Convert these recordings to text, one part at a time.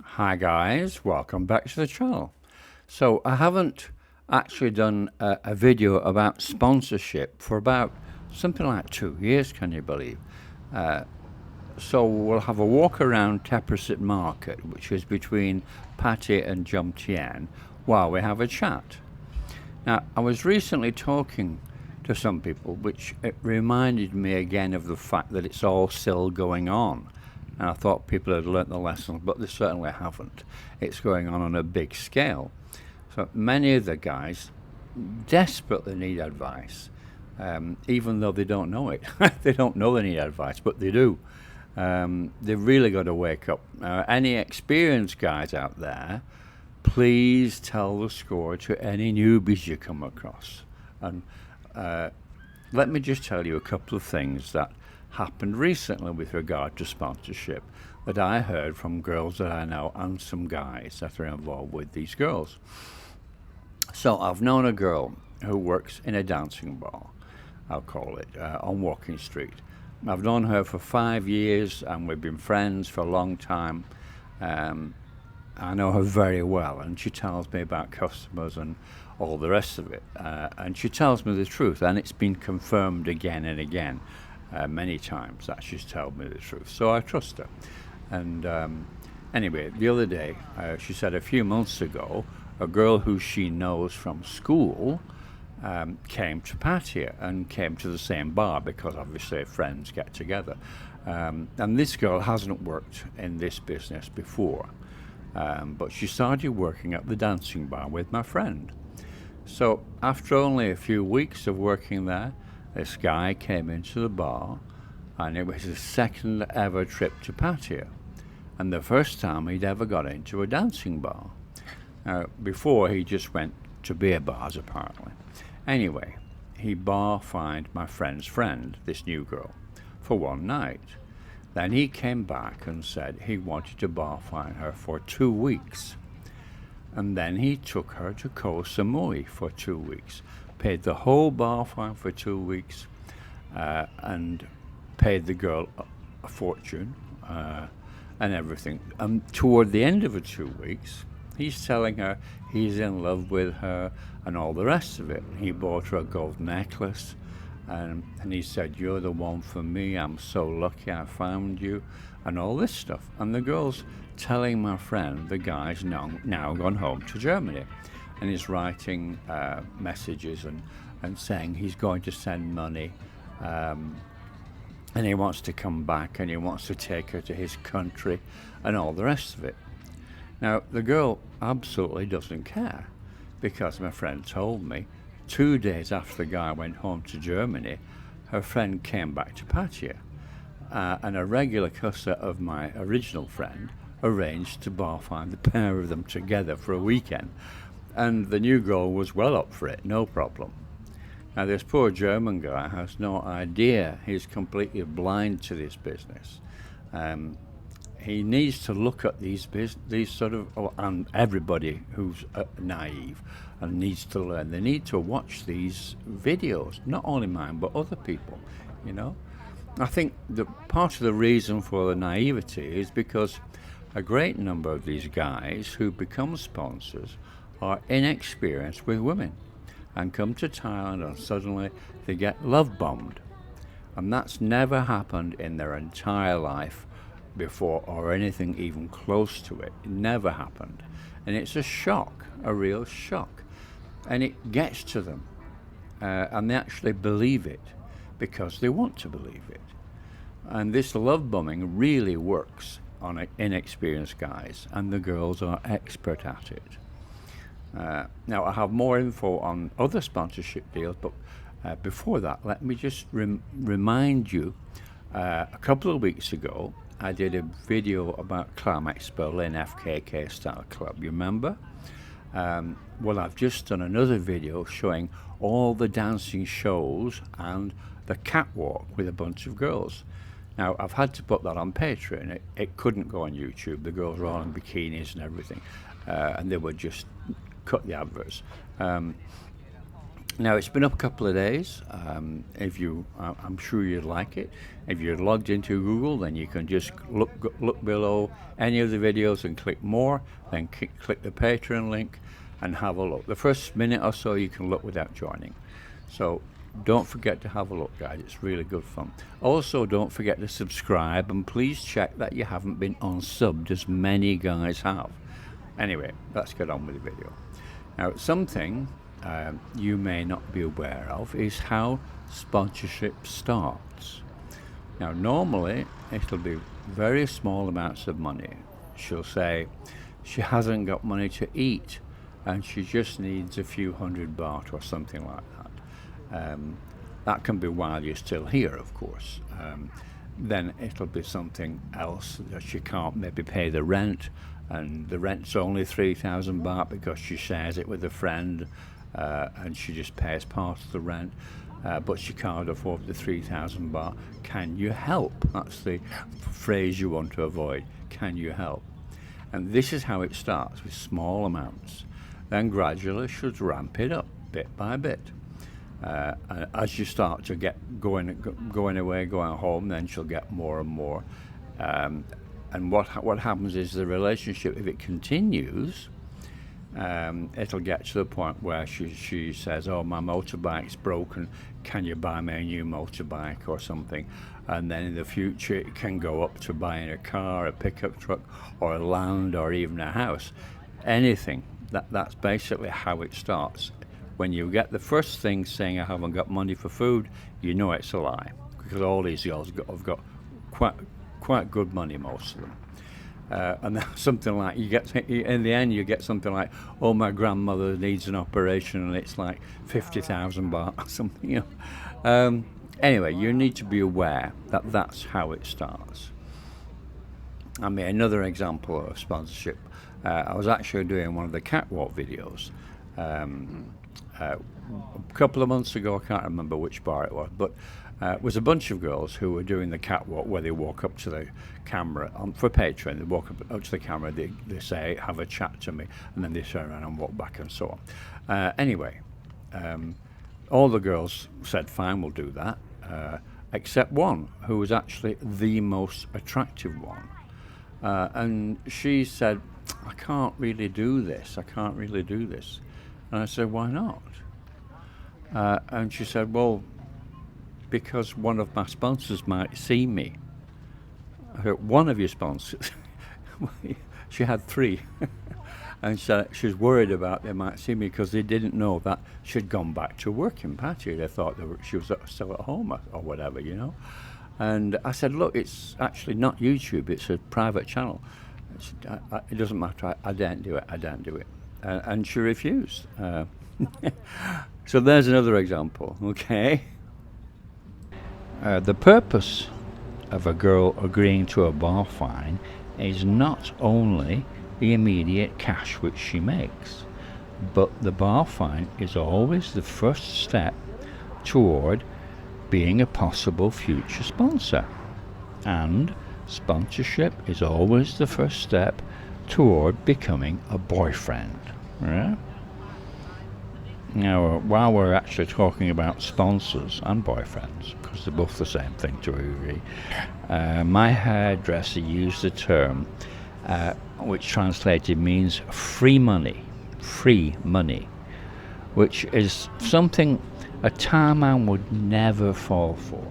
Hi guys, welcome back to the channel. So I haven't actually done a video about sponsorship for about something like 2 years, can you believe? So we'll have a walk around Teppersit Market, which is between Pattaya and Jomtien, while we have a chat. Now, I was recently talking to some people, which it reminded me again of the fact that it's all still going on. And I thought people had learnt the lesson, but they certainly haven't. It's going on a big scale. So many of the guys desperately need advice, even though they don't know it. They don't know they need advice, but they do. They've really got to wake up. Any experienced guys out there, please tell the score to any newbies you come across. And uh, let me just tell you a couple of things that happened recently with regard to sponsorship that I heard from girls that I know and some guys that are involved with these girls. So I've known a girl who works in a dancing bar, I'll call it, on Walking Street. I've known her for 5 years and we've been friends for a long time. Um, I know her very well, and she tells me about customers and all the rest of it. And she tells me the truth, and it's been confirmed again and again, many times that she's told me the truth. So I trust her. And anyway, the other day, she said a few months ago, a girl who she knows from school came to Pattaya and came to the same bar because obviously friends get together. And this girl hasn't worked in this business before. But she started working at the dancing bar with my friend. So after only a few weeks of working there, this guy came into the bar, and it was his second ever trip to Pattaya, and the first time he'd ever got into a dancing bar. Before he just went to beer bars apparently. Anyway, he bar fined my friend's friend, this new girl, for one night. Then he came back and said he wanted to bar fine her for 2 weeks. And then he took her to Koh Samui for 2 weeks, paid the whole bar fine for 2 weeks, and paid the girl a fortune and everything. And toward the end of the 2 weeks, he's telling her he's in love with her and all the rest of it. He bought her a gold necklace. And he said, "You're the one for me. I'm so lucky I found you," and all this stuff. And the girl's telling my friend the guy's now gone home to Germany, and he's writing messages and saying he's going to send money, and he wants to come back and he wants to take her to his country and all the rest of it. Now, the girl absolutely doesn't care, because my friend told me 2 days after the guy went home to Germany, her friend came back to Pattaya, and a regular customer of my original friend arranged to bar fine the pair of them together for a weekend, and the new girl was well up for it, no problem. Now, this poor German guy has no idea. He's completely blind to this business. He needs to look at these sort of, and everybody who's naive and needs to learn, they need to watch these videos, not only mine but other people, you know. I think that part of the reason for the naivety is because a great number of these guys who become sponsors are inexperienced with women and come to Thailand and suddenly they get love bombed, and that's never happened in their entire life before, or anything even close to it. It never happened, and it's a shock, a real shock, and it gets to them, and they actually believe it because they want to believe it. And this love bombing really works on inexperienced guys, and the girls are expert at it. Now, I have more info on other sponsorship deals, but before that, let me just remind you, a couple of weeks ago I did a video about Climax Berlin FKK style club, you remember? Well, I've just done another video showing all the dancing shows and the catwalk with a bunch of girls. Now, I've had to put that on Patreon. It couldn't go on YouTube. The girls were all in bikinis and everything, and they would just cut the adverts. Now it's been up a couple of days. If you, I'm sure you'd like it. If you're logged into Google, then you can just look below any of the videos and click more. Then click the Patreon link and have a look. The first minute or so you can look without joining. So don't forget to have a look, guys. It's really good fun. Also, don't forget to subscribe, and please check that you haven't been unsubbed as many guys have. Anyway, let's get on with the video. Now, something you may not be aware of is how sponsorship starts. Now, normally it'll be very small amounts of money. She'll say she hasn't got money to eat and she just needs a few $100 or something like that. That can be while you're still here, of course. Then it'll be something else that she can't maybe pay the rent, and the rent's only 3,000 baht because she shares it with a friend, and she just pays part of the rent, but she can't afford the 3,000 baht. Can you help? That's the phrase you want to avoid. Can you help? And this is how it starts, with small amounts. Then gradually she'll ramp it up bit by bit. As you start to get going away, going home, then she'll get more and more. And what happens is the relationship, if it continues, it'll get to the point where she says, "Oh, my motorbike's broken. Can you buy me a new motorbike or something?" And then in the future, it can go up to buying a car, a pickup truck, or a land, or even a house. Anything. That's basically how it starts. When you get the first thing saying, "I haven't got money for food," you know it's a lie, because all these girls have got quite good money, most of them. And that's something like, in the end you get something like, "Oh, my grandmother needs an operation," and it's like 50,000 baht or something, you know. Anyway, you need to be aware that that's how it starts. I mean, another example of sponsorship, I was actually doing one of the catwalk videos a couple of months ago. I can't remember which bar it was, but it was a bunch of girls who were doing the catwalk, where they walk up to the camera for Patreon. They walk up to the camera, they say, "Have a chat to me," and then they turn around and walk back, and so on. Anyway, all the girls said, "Fine, we'll do that," except one, who was actually the most attractive one. And she said, "I can't really do this. I can't really do this." And I said, "Why not?" And she said, "Well, because one of my sponsors might see me." I said, "One of your sponsors?" She had three. And so she was worried about they might see me, because they didn't know that she'd gone back to work in Pattaya. They thought she was still at home or whatever, you know. And I said, "Look, it's actually not YouTube, it's a private channel. It doesn't matter, I don't do it, I don't do it." And she refused. So there's another example, okay? The purpose of a girl agreeing to a bar fine is not only the immediate cash which she makes, but the bar fine is always the first step toward being a possible future sponsor, and sponsorship is always the first step toward becoming a boyfriend. Yeah? Now, while we're actually talking about sponsors and boyfriends, because they're both the same thing to a degree, my hairdresser used a term which translated means free money, which is something a Thai man would never fall for,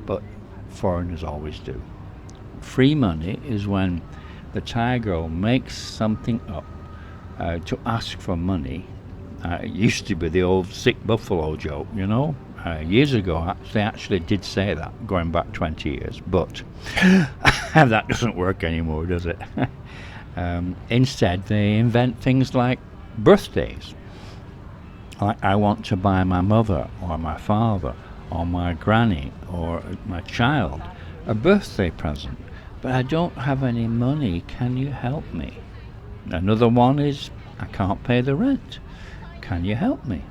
but foreigners always do. Free money is when the Thai girl makes something up to ask for money. It used to be the old sick buffalo joke, you know. Years ago, they actually did say that, going back 20 years, but that doesn't work anymore, does it? Instead, they invent things like birthdays. Like, "I want to buy my mother or my father or my granny or my child a birthday present, but I don't have any money. Can you help me?" Another one is, "I can't pay the rent. Can you help me?"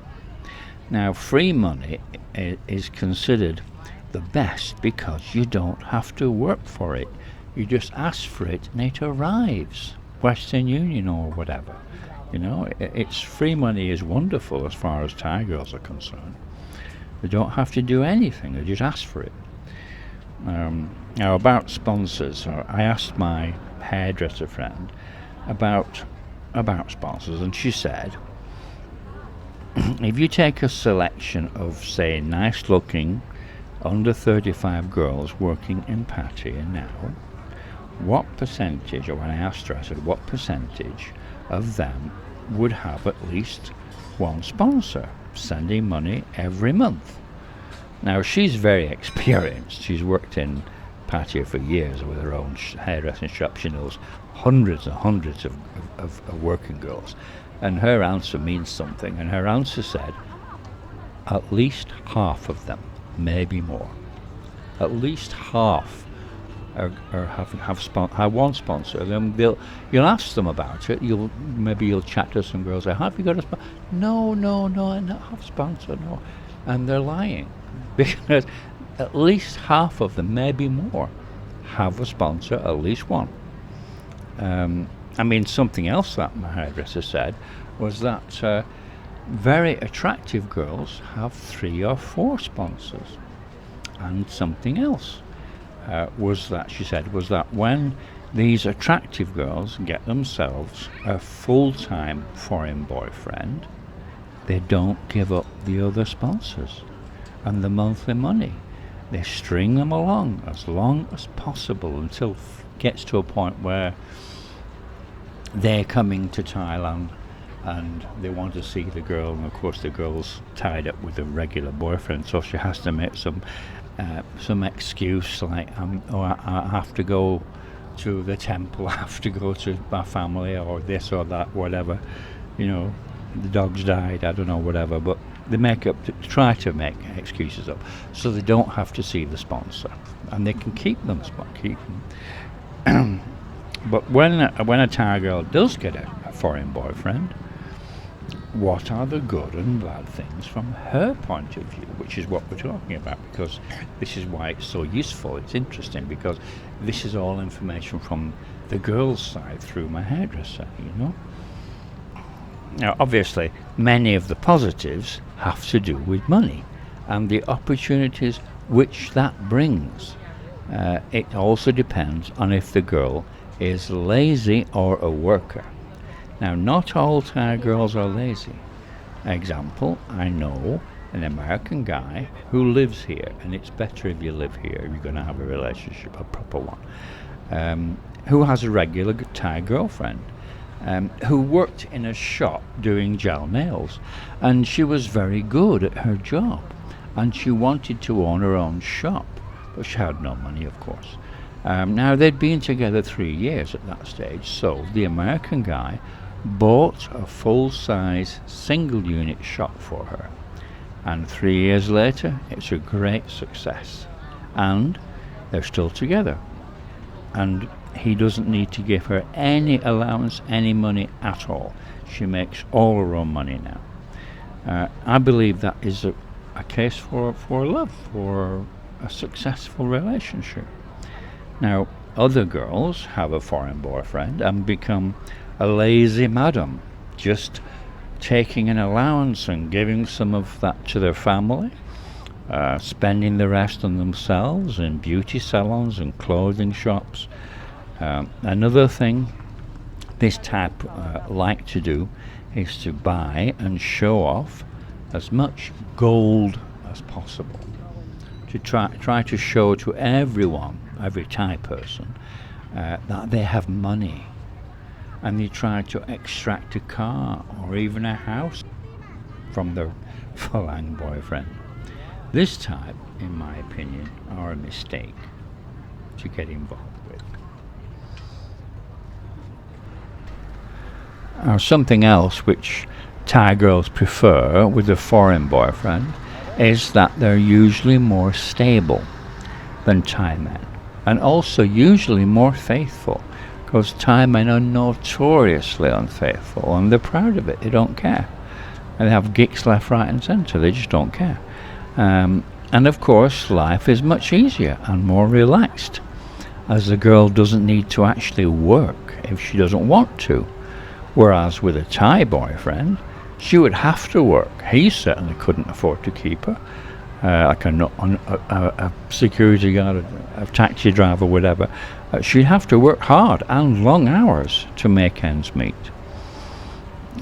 Now, free money is considered the best because you don't have to work for it. You just ask for it and it arrives. Western Union or whatever. You know, it's free money is wonderful as far as Thai girls are concerned. They don't have to do anything; they just ask for it. Now about sponsors, I asked my hairdresser friend about sponsors, and she said, if you take a selection of, say, nice-looking under 35 girls working in Pattaya now, what percentage, or when I asked her, I said, what percentage of them would have at least one sponsor sending money every month? Now, she's very experienced. She's worked in Pattaya for years with her own hairdressing shop. She knows hundreds and hundreds of working girls. And her answer means something. And her answer said, at least half of them, maybe more. At least half have one sponsor. Then you'll ask them about it. Maybe you'll chat to some girls. Say, have you got a sponsor? No, I don't have a sponsor. No, and they're lying, because at least half of them, maybe more, have a sponsor, at least one. I mean, something else that my hairdresser said was that very attractive girls have 3 or 4 sponsors. And something else was that when these attractive girls get themselves a full-time foreign boyfriend, they don't give up the other sponsors and the monthly money. They string them along as long as possible until it gets to a point where they're coming to Thailand and they want to see the girl, and of course the girl's tied up with a regular boyfriend, so she has to make some excuse like, I have to go to the temple, I have to go to my family, or this or that, whatever, you know, the dog's died, I don't know, whatever, but they try to make excuses up so they don't have to see the sponsor, and they can keep them. But when a Thai girl does get a foreign boyfriend, what are the good and bad things from her point of view, which is what we're talking about, because this is why it's so useful. It's interesting because this is all information from the girl's side through my hairdresser, you know. Now, obviously, many of the positives have to do with money and the opportunities which that brings. It also depends on if the girl is lazy or a worker. Now, not all Thai girls are lazy. Example, I know an American guy who lives here, and it's better if you live here if you're going to have a relationship, a proper one, who has a regular Thai girlfriend, who worked in a shop doing gel nails, and she was very good at her job, and she wanted to own her own shop, but she had no money, of course. Now, they'd been together 3 years at that stage, so the American guy bought a full-size single-unit shop for her, and 3 years later it's a great success, and they're still together, and he doesn't need to give her any allowance, any money at all. She makes all her own money now. I believe that is a case for love, for a successful relationship. Now, other girls have a foreign boyfriend and become a lazy madam, just taking an allowance and giving some of that to their family, spending the rest on themselves in beauty salons and clothing shops. Another thing this type like to do is to buy and show off as much gold as possible, to try to show to everyone, every Thai person, that they have money, and they try to extract a car or even a house from their Falang boyfriend. This type, in my opinion, are a mistake to get involved with. Something else which Thai girls prefer with a foreign boyfriend is that they're usually more stable than Thai men, and also usually more faithful, because Thai men are notoriously unfaithful, and they're proud of it. They don't care, and they have gigs left, right and centre. They just don't care. And of course life is much easier and more relaxed, as the girl doesn't need to actually work if she doesn't want to, Whereas with a Thai boyfriend, she would have to work. He certainly couldn't afford to keep her. Like a security guard, a taxi driver, whatever. She'd have to work hard and long hours to make ends meet.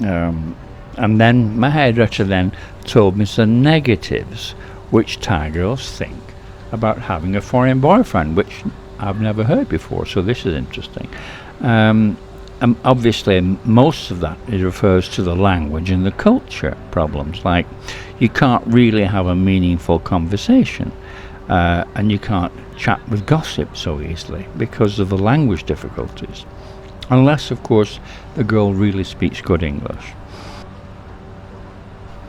And then my hairdresser then told me some negatives which Thai girls think about having a foreign boyfriend, which I've never heard before, so this is interesting. And obviously most of that it refers to the language and the culture problems, like you can't really have a meaningful conversation, and you can't chat with gossip so easily because of the language difficulties, unless of course the girl really speaks good English.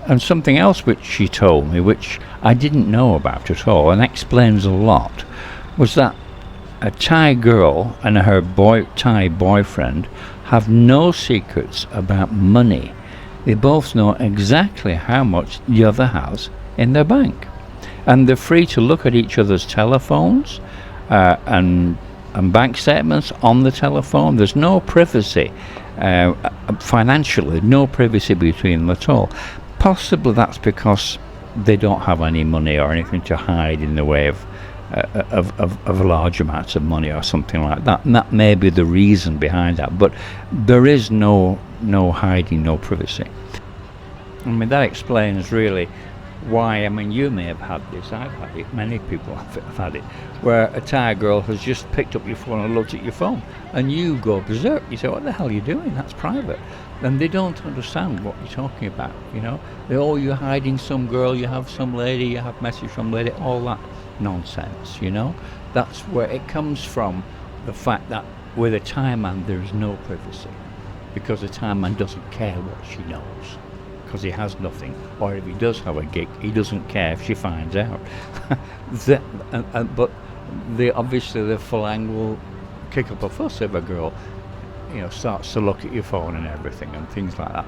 And something else which she told me, which I didn't know about at all, and explains a lot, was that a Thai girl and her Thai boyfriend have no secrets about money. They both know exactly how much the other has in their bank. And they're free to look at each other's telephones and bank statements on the telephone. There's no privacy, financially, no privacy between them at all. Possibly that's because they don't have any money or anything to hide in the way of large amounts of money or something like that. And that may be the reason behind that. But there is no hiding, no privacy. I mean, that explains really why, I mean, you may have had this, I've had it, many people have had it, where a Thai girl has just picked up your phone and looked at your phone, and you go berserk. You say, what the hell are you doing? That's private. And they don't understand what you're talking about, you know. Oh, you're hiding some girl, you have some lady, you have message from lady, all that nonsense, you know. That's where it comes from, the fact that with a Thai man there is no privacy, because a Thai man doesn't care what she knows, because he has nothing, or if he does have a gig, he doesn't care if she finds out. But obviously the Falang will kick up a fuss if a girl, you know, starts to look at your phone and everything and things like that.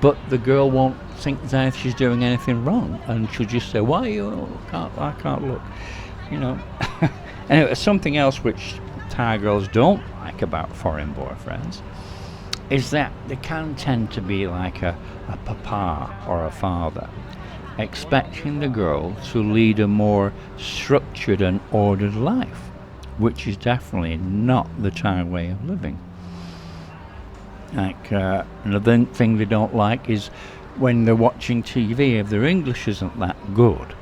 But the girl won't think that she's doing anything wrong, and she'll just say, "Why I can't look," you know. Anyway, something else which Thai girls don't like about foreign boyfriends is that they can tend to be like a papa or a father, expecting the girl to lead a more structured and ordered life, which is definitely not the Thai way of living. Like another thing they don't like is when they're watching TV, if their English isn't that good,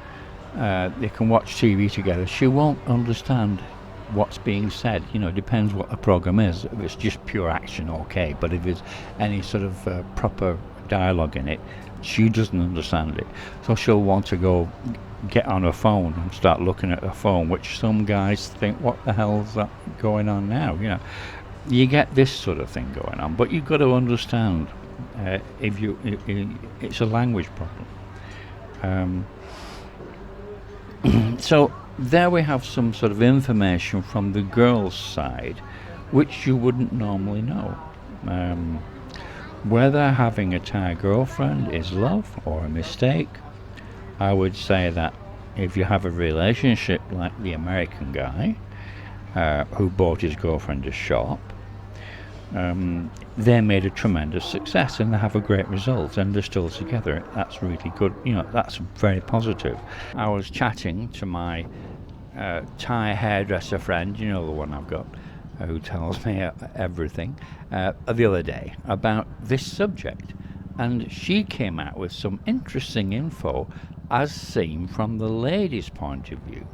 they can watch TV together. She won't understand what's being said. You know, it depends what the program is. If it's just pure action, okay, but if there's any sort of proper dialogue in it, she doesn't understand it. So she'll want to go get on her phone and start looking at her phone, which some guys think, what the hell's that going on now? You know, you get this sort of thing going on, but you've got to understand it's a language problem. So there we have some sort of information from the girl's side, which you wouldn't normally know. Whether having a Thai girlfriend is love or a mistake, I would say that if you have a relationship like the American guy who bought his girlfriend a shop, they made a tremendous success and they have a great result and they're still together. That's really good. You know, that's very positive. I was chatting to my Thai hairdresser friend, you know, the one I've got, who tells me everything, the other day about this subject, and she came out with some interesting info as seen from the lady's point of view.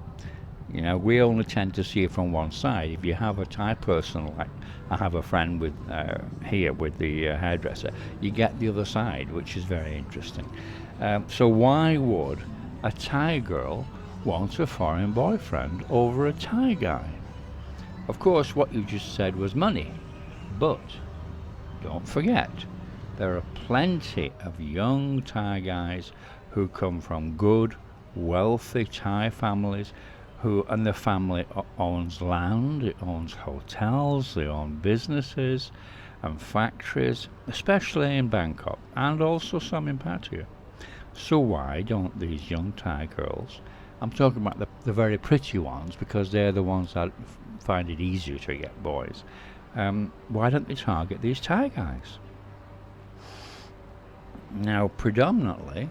You know, we only tend to see it from one side. If you have a Thai person, like I have a friend with here with the hairdresser, you get the other side, which is very interesting. So why would a Thai girl want a foreign boyfriend over a Thai guy? Of course, what you just said was money, but don't forget, there are plenty of young Thai guys who come from good, wealthy Thai families, and the family owns land, it owns hotels, they own businesses and factories, especially in Bangkok, and also some in Pattaya. So why don't these young Thai girls, I'm talking about the very pretty ones, because they're the ones that find it easier to get boys, why don't they target these Thai guys? Now, predominantly,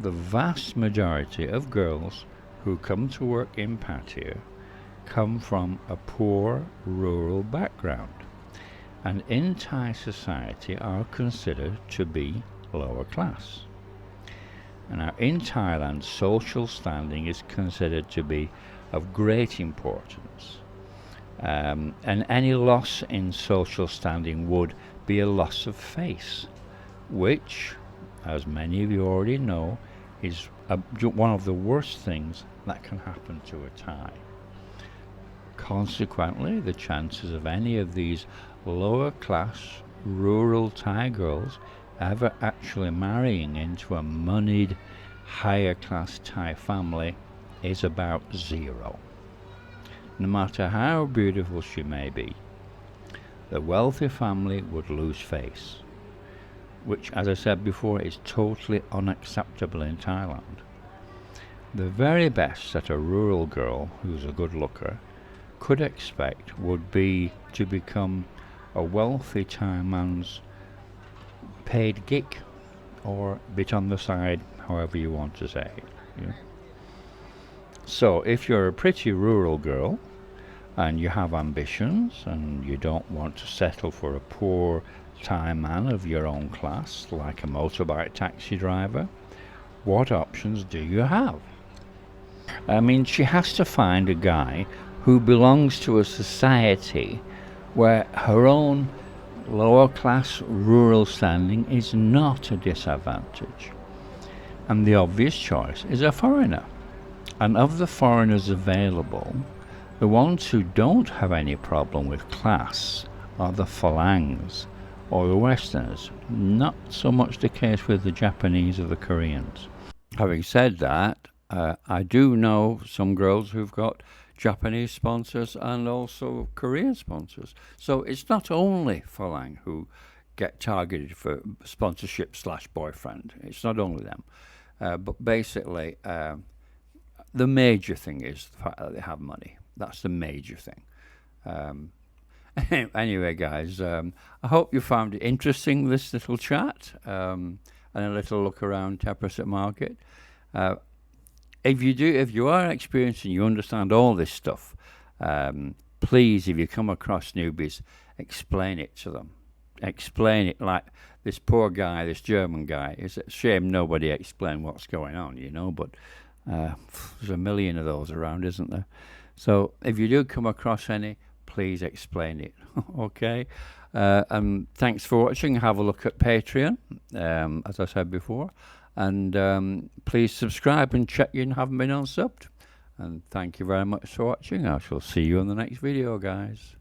the vast majority of girls who come to work in Pattaya come from a poor rural background, and in Thai society are considered to be lower class. Now, in Thailand, social standing is considered to be of great importance, and any loss in social standing would be a loss of face, which, as many of you already know, is one of the worst things that can happen to a Thai. Consequently, the chances of any of these lower class rural Thai girls ever actually marrying into a moneyed higher class Thai family is about zero. No matter how beautiful she may be, the wealthy family would lose face, which, as I said before, is totally unacceptable in Thailand. The very best that a rural girl who's a good looker could expect would be to become a wealthy Thai man's paid gig, or bit on the side, however you want to say it. Yeah? So if you're a pretty rural girl and you have ambitions and you don't want to settle for a poor Thai man of your own class, like a motorbike taxi driver, what options do you have? I mean, she has to find a guy who belongs to a society where her own lower class rural standing is not a disadvantage. And the obvious choice is a foreigner. And of the foreigners available, the ones who don't have any problem with class are the Phalangs, or the Westerners. Not so much the case with the Japanese or the Koreans. Having said that, I do know some girls who've got Japanese sponsors and also Korean sponsors. So it's not only Phalang who get targeted for sponsorship / boyfriend. It's not only them. But basically, the major thing is the fact that they have money. That's the major thing. Anyway, guys, I hope you found it interesting, this little chat, and a little look around Tepperset Market. If you are experienced and you understand all this stuff, please, if you come across newbies, explain it to them. Explain it like this poor guy, this German guy. It's a shame nobody explained what's going on, but there's a million of those around, isn't there? So if you do come across any, please explain it. Okay? And thanks for watching. Have a look at Patreon, as I said before. And please subscribe and check you haven't been unsubbed. And thank you very much for watching. I shall see you in the next video, guys.